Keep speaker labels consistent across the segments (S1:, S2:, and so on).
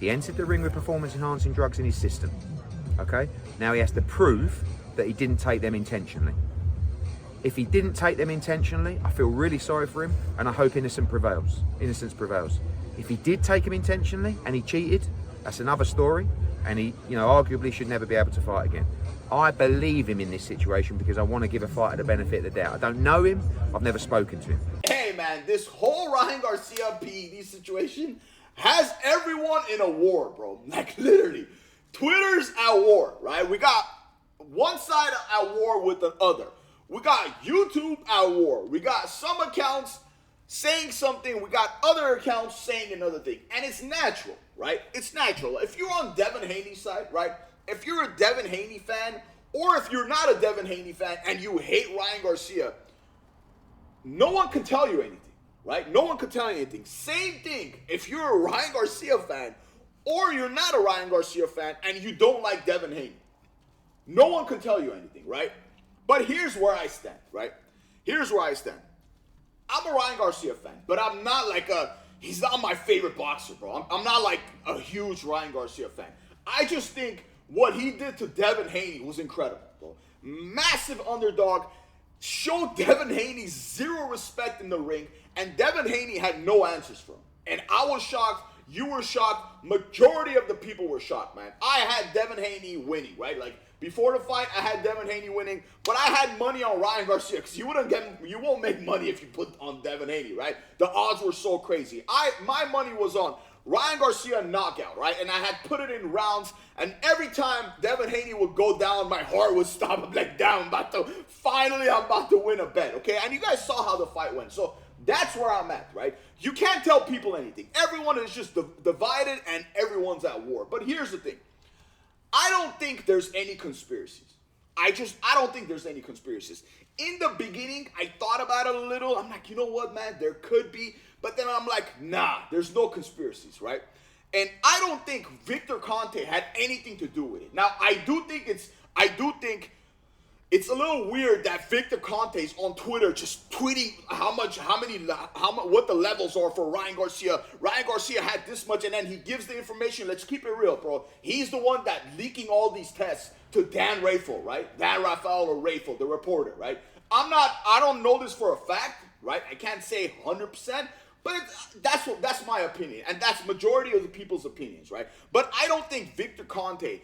S1: He entered the ring with performance-enhancing drugs in his system. Okay? Now he has to prove that he didn't take them intentionally. If he didn't take them intentionally, I feel really sorry for him, and I hope innocence prevails. If he did take them intentionally and he cheated, that's another story, and he, arguably should never be able to fight again. I believe him in this situation because I want to give a fighter the benefit of the doubt. I don't know him. I've never spoken to him.
S2: Hey, man, this whole Ryan Garcia PED situation has everyone in a war, bro. Like, literally. Twitter's at war, right? We got one side at war with the other. We got YouTube at war. We got some accounts saying something. We got other accounts saying another thing. And it's natural, right? It's natural. If you're on Devin Haney's side, right? If you're a Devin Haney fan, or if you're not a Devin Haney fan and you hate Ryan Garcia, no one can tell you anything, right? No one can tell you anything. Same thing if you're a Ryan Garcia fan or you're not a Ryan Garcia fan and you don't like Devin Haney. No one can tell you anything, right? But here's where I stand, right? Here's where I stand. I'm a Ryan Garcia fan, but I'm not like he's not my favorite boxer, bro. I'm not like a huge Ryan Garcia fan. I just think what he did to Devin Haney was incredible, bro. Massive underdog. Showed Devin Haney zero respect in the ring, and Devin Haney had no answers for him. And I was shocked. You were shocked. Majority of the people were shocked, man. I had Devin Haney winning, right? Like, before the fight, I had Devin Haney winning, but I had money on Ryan Garcia because you won't make money if you put on Devin Haney, right? The odds were so crazy. My money was on Ryan Garcia knockout, right? And I had put it in rounds, and every time Devin Haney would go down, my heart would stop. I'm like, damn, I'm about to win a bet, okay? And you guys saw how the fight went. So that's where I'm at, right? You can't tell people anything. Everyone is just divided, and everyone's at war. But here's the thing. I don't think there's any conspiracies. I don't think there's any conspiracies. In the beginning, I thought about it a little. I'm like, you know what, man? There could be. But then I'm like, nah, there's no conspiracies, right? And I don't think Victor Conte had anything to do with it. Now, I do think it's a little weird that Victor Conte is on Twitter just tweeting what the levels are for Ryan Garcia. Ryan Garcia had this much, and then he gives the information. Let's keep it real, bro. He's the one that leaking all these tests to Dan Rafael, right? Dan Rafael or Rafael, the reporter, right? I don't know this for a fact, right? I can't say 100%, but that's my opinion, and that's majority of the people's opinions, right? But I don't think Victor Conte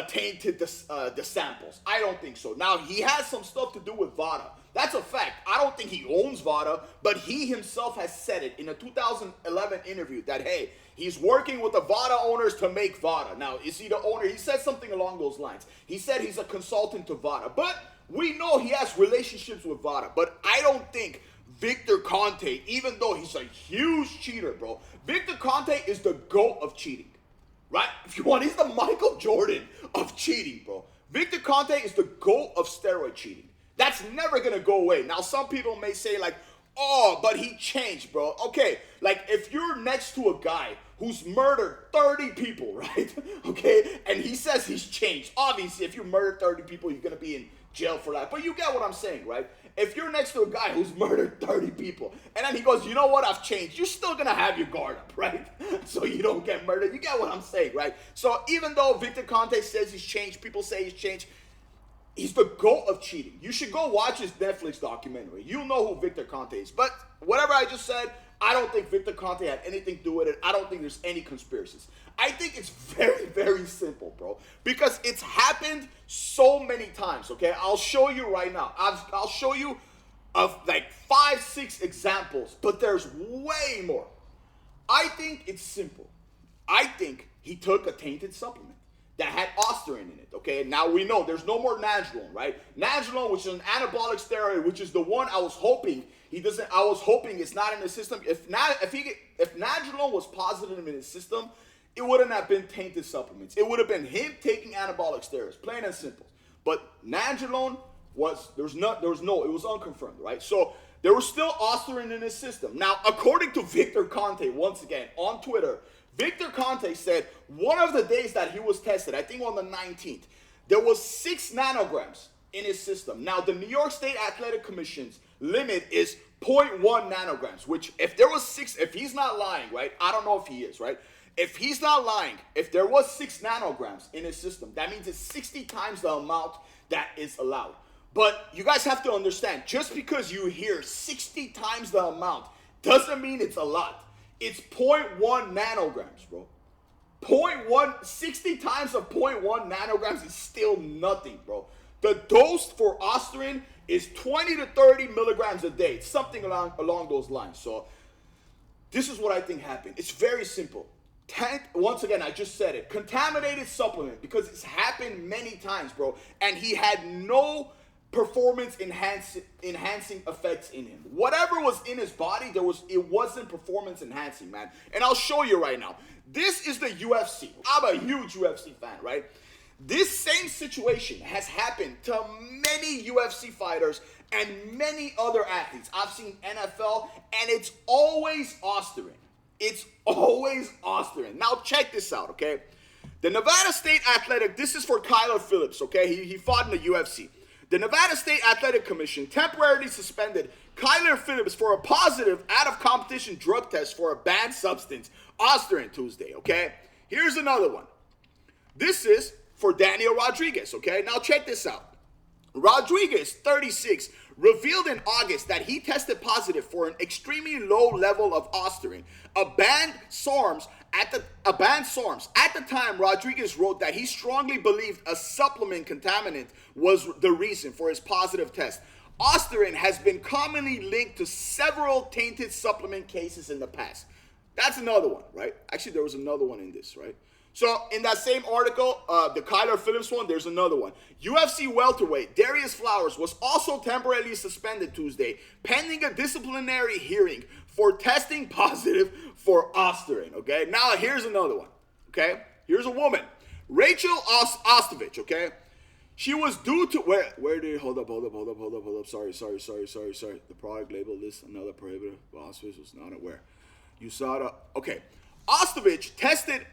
S2: tainted the samples. I don't think so. Now, he has some stuff to do with VADA. That's a fact. I don't think he owns VADA, but he himself has said it in a 2011 interview that, hey, he's working with the VADA owners to make VADA. Now, is he the owner? He said something along those lines. He said he's a consultant to VADA, but we know he has relationships with VADA, but I don't think Victor Conte, even though he's a huge cheater, bro, Victor Conte is the GOAT of cheating. Right? If you want, he's the Michael Jordan of cheating, bro. Victor Conte is the GOAT of steroid cheating. That's never going to go away. Now, some people may say like, oh, but he changed, bro. Okay, like if you're next to a guy who's murdered 30 people, right? Okay, and he says he's changed. Obviously, if you murder 30 people, you're going to be in jail for that. But you get what I'm saying, right? If you're next to a guy who's murdered 30 people, and then he goes, you know what, I've changed, you're still going to have your guard up, right? So you don't get murdered. You get what I'm saying, right? So even though Victor Conte says he's changed, people say he's changed, he's the GOAT of cheating. You should go watch his Netflix documentary. You'll know who Victor Conte is. But whatever I just said, I don't think Victor Conte had anything to do with it. I don't think there's any conspiracies. I think it's very, very simple, bro. Because it's happened so many times, okay? I'll show you right now. I'll show you of like 5, 6 examples, but there's way more. I think it's simple. I think he took a tainted supplement that had ostarine in it, okay? Now we know there's no more Nandrolone, right? Nandrolone, which is an anabolic steroid, which is the one I was hoping it's not in the system. If Nandrolone was positive in his system, it wouldn't have been tainted supplements. It would have been him taking anabolic steroids, plain and simple. But Nandrolone it was unconfirmed, right? So there was still ostarine in his system. Now, according to Victor Conte, once again, on Twitter, Victor Conte said one of the days that he was tested, I think on the 19th, there was 6 nanograms in his system. Now, the New York State Athletic Commission's limit is 0.1 nanograms, which if there was 6, if he's not lying, right? I don't know if he is, right? If he's not lying, if there was 6 nanograms in his system, that means it's 60 times the amount that is allowed. But you guys have to understand, just because you hear 60 times the amount doesn't mean it's a lot. It's 0.1 nanograms, bro. 60 times of 0.1 nanograms is still nothing, bro. The dose for Ostarine is 20 to 30 milligrams a day. It's something along those lines. So this is what I think happened. It's very simple. Once again, I just said it. Contaminated supplement, because it's happened many times, bro. And he had no performance enhancing effects in him. Whatever was in his body, it wasn't performance enhancing, man. And I'll show you right now. This is the UFC. I'm a huge UFC fan, right? This same situation has happened to many UFC fighters and many other athletes. I've seen NFL, and it's always Ostarine. It's always Ostarine. Now check this out, okay? The Nevada State Athletic, this is for Kyler Phillips, okay? He fought in the UFC. The Nevada State Athletic Commission temporarily suspended Kyler Phillips for a positive out-of-competition drug test for a banned substance, Ostarine, Tuesday, okay? Here's another one. This is for Daniel Rodriguez, okay? Now check this out. Rodriguez, 36, revealed in August that he tested positive for an extremely low level of Ostarine, a banned SARMs. At the time, Rodriguez wrote that he strongly believed a supplement contaminant was the reason for his positive test. Ostarine has been commonly linked to several tainted supplement cases in the past. That's another one, right? Actually, there was another one in this, right? So in that same article, the Kyler Phillips one, there's another one. UFC welterweight Darius Flowers was also temporarily suspended Tuesday, pending a disciplinary hearing for testing positive for Ostarine, okay? Now here's another one, okay? Here's a woman, Rachel Ostovich, okay? She was due to, where did, hold up. Sorry. The product label lists another prohibitive. Ostovich was not aware. USADA, okay. Ostovich tested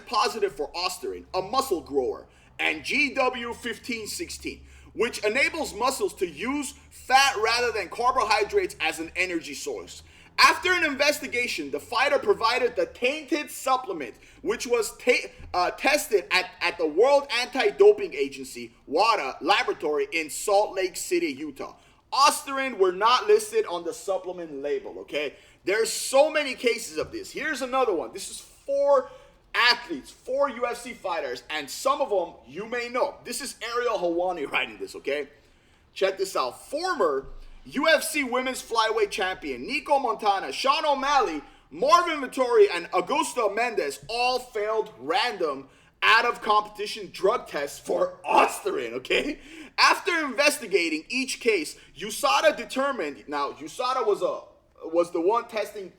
S2: positive for Ostarine, a muscle grower, and GW1516, which enables muscles to use fat rather than carbohydrates as an energy source. After an investigation, the fighter provided the tainted supplement, which was tested at the World Anti-Doping Agency, WADA, laboratory in Salt Lake City, Utah. Ostarine were not listed on the supplement label, okay? There's so many cases of this. Here's another one. This is 4 athletes, 4 UFC fighters, and some of them you may know. This is Ariel Helwani writing this, okay? Check this out. Former UFC women's flyweight champion Nico Montana, Sean O'Malley, Marvin Vittori, and Augusto Mendez all failed random out-of-competition drug tests for Ostarine, okay? After investigating each case, USADA determined, now USADA was the one testing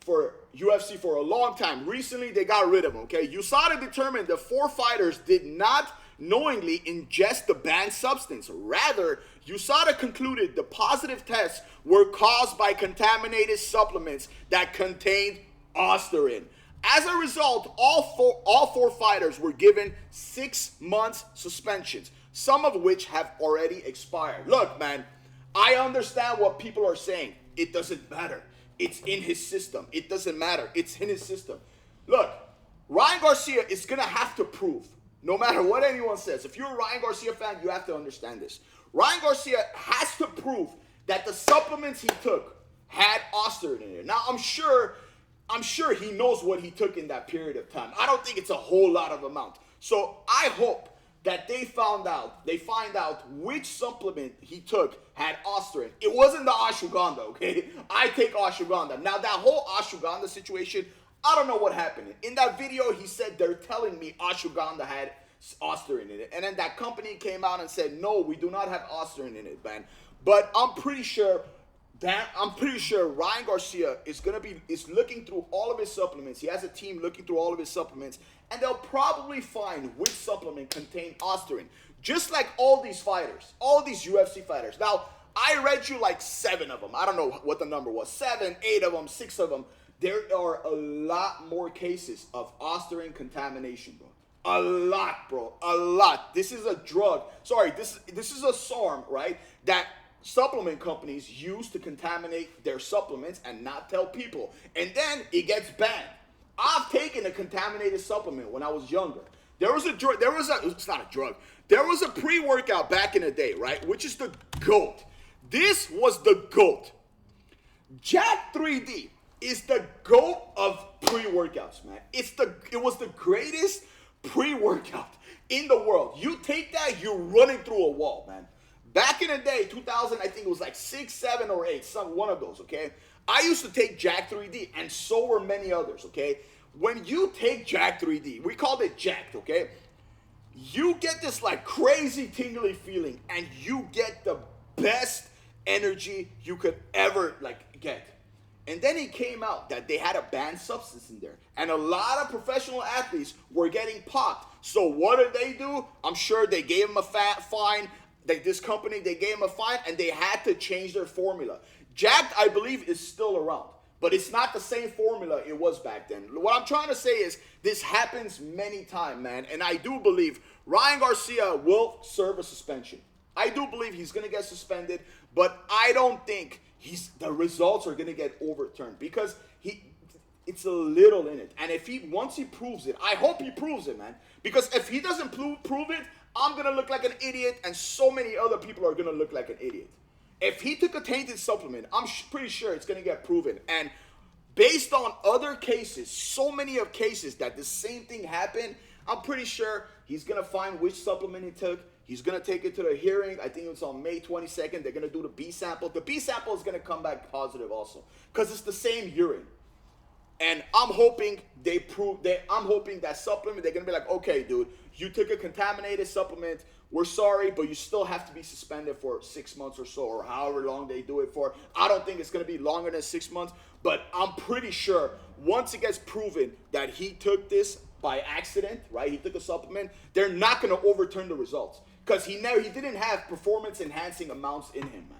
S2: for UFC for a long time. Recently, they got rid of him, okay? USADA determined the 4 fighters did not knowingly ingest the banned substance. Rather, USADA concluded the positive tests were caused by contaminated supplements that contained Ostarine. As a result, all four fighters were given 6 months suspensions, some of which have already expired. Look, man, I understand what people are saying. It doesn't matter. It's in his system. It doesn't matter. It's in his system. Look, Ryan Garcia is going to have to prove, no matter what anyone says. If you're a Ryan Garcia fan, you have to understand this. Ryan Garcia has to prove that the supplements he took had Ostarine in it. Now, I'm sure he knows what he took in that period of time. I don't think it's a whole lot of amount. So I hope that they find out which supplement he took had Ostarine. It wasn't the ashwagandha, okay? I take ashwagandha. Now, that whole ashwagandha situation, I don't know what happened. In that video, he said they're telling me ashwagandha had Ostarine in it. And then that company came out and said, no, we do not have Ostarine in it, man. But I'm pretty sure Ryan Garcia is looking through all of his supplements. He has a team looking through all of his supplements, and they'll probably find which supplement contained Ostarine. Just like all these fighters, all these UFC fighters. Now, I read you like 7 of them. I don't know what the number was. 7, 8 of them, 6 of them. There are a lot more cases of Ostarine contamination, bro. A lot, bro. A lot. This is a drug. Sorry, this is a SARM, right? That supplement companies use to contaminate their supplements and not tell people. And then it gets banned. I've taken a contaminated supplement when I was younger. It's not a drug. There was a pre-workout back in the day, right? Which is the GOAT. This was the GOAT. Jack 3D is the GOAT of pre-workouts, man. It was the greatest pre-workout in the world. You take that, you're running through a wall, man. Back in the day, 2000, I think it was like 6, 7, or 8, one of those, okay? I used to take Jack 3D, and so were many others, okay? When you take Jack 3D, we called it Jacked, okay? You get this like crazy tingly feeling, and you get the best energy you could ever like get. And then it came out that they had a banned substance in there, and a lot of professional athletes were getting popped. So what did they do? I'm sure they gave them a fine. They gave them a fine, and they had to change their formula. Jacked, I believe, is still around, but it's not the same formula it was back then. What I'm trying to say is this happens many times, man, and I do believe Ryan Garcia will serve a suspension. I do believe he's going to get suspended, but I don't think the results are going to get overturned because it's a little in it. And once he proves it, I hope he proves it, man, because if he doesn't prove it, I'm going to look like an idiot, and so many other people are going to look like an idiot. If he took a tainted supplement, I'm pretty sure it's going to get proven. And based on other cases, so many of cases that the same thing happened, I'm pretty sure he's going to find which supplement he took. He's going to take it to the hearing. I think it's on May 22nd. They're going to do the B sample. The B sample is going to come back positive also because it's the same urine. And I'm hoping I'm hoping that supplement, they're going to be like, okay, dude, you took a contaminated supplement. We're sorry, but you still have to be suspended for 6 months or so, or however long they do it for. I don't think it's going to be longer than 6 months, but I'm pretty sure once it gets proven that he took this by accident, right? He took a supplement, they're not going to overturn the results because he didn't have performance enhancing amounts in him, man.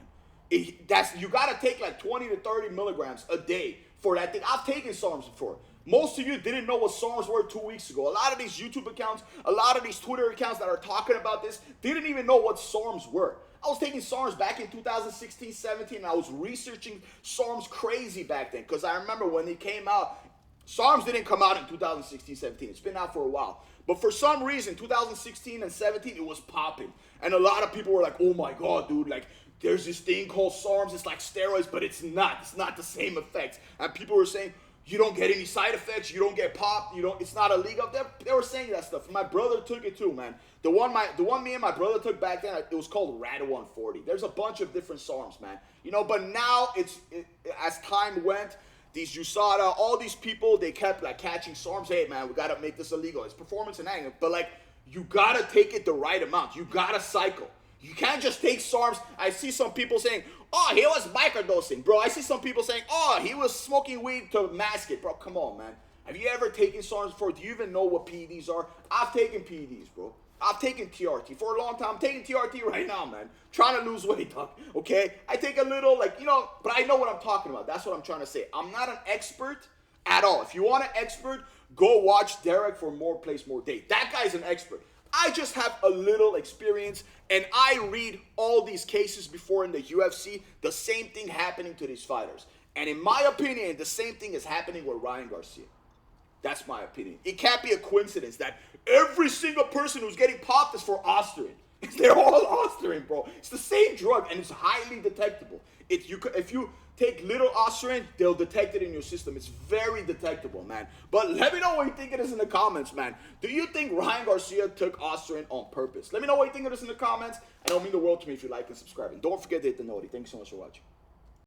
S2: You got to take like 20 to 30 milligrams a day for that thing. I've taken SARMs before. Most of you didn't know what SARMs were 2 weeks ago. A lot of these YouTube accounts, a lot of these Twitter accounts that are talking about this didn't even know what SARMs were. I was taking SARMs back in 2016, 17, and I was researching SARMs crazy back then because I remember when they came out, SARMs didn't come out in 2016, 17. It's been out for a while. But for some reason, 2016 and 17, it was popping. And a lot of people were like, oh my God, dude, like, there's this thing called SARMs. It's like steroids, but it's not. It's not the same effects. And people were saying, you don't get any side effects. You don't get popped. It's not illegal. They were saying that stuff. My brother took it too, man. The one me and my brother took back then, it was called Rad 140. There's a bunch of different SARMs, man. But now as time went, these USADA, all these people, they kept like catching SARMs. Hey, man, we got to make this illegal. It's performance enhancing. But like, you got to take it the right amount. You got to cycle. You can't just take SARMs. I see some people saying, oh, he was microdosing. Bro, I see some people saying, oh, he was smoking weed to mask it. Bro, come on, man. Have you ever taken SARMs before? Do you even know what PEDs are? I've taken PEDs, bro. I've taken TRT for a long time. I'm taking TRT right now, man. Trying to lose weight, dog. Okay? I take a little, but I know what I'm talking about. That's what I'm trying to say. I'm not an expert at all. If you want an expert, go watch Derek for More Place, More Day. That guy's an expert. I just have a little experience, and I read all these cases before in the UFC, the same thing happening to these fighters. And in my opinion, the same thing is happening with Ryan Garcia. That's my opinion. It can't be a coincidence that every single person who's getting popped is for Austrian. They're all Austrian, bro. It's the same drug, and it's highly detectable. If you take little Austrian, they'll detect it in your system. It's very detectable, man. But let me know what you think of this in the comments, man. Do you think Ryan Garcia took Austrian on purpose? Let me know what you think of this in the comments. And it'll mean the world to me if you like and subscribe. And don't forget to hit the notification. Thanks so much for watching.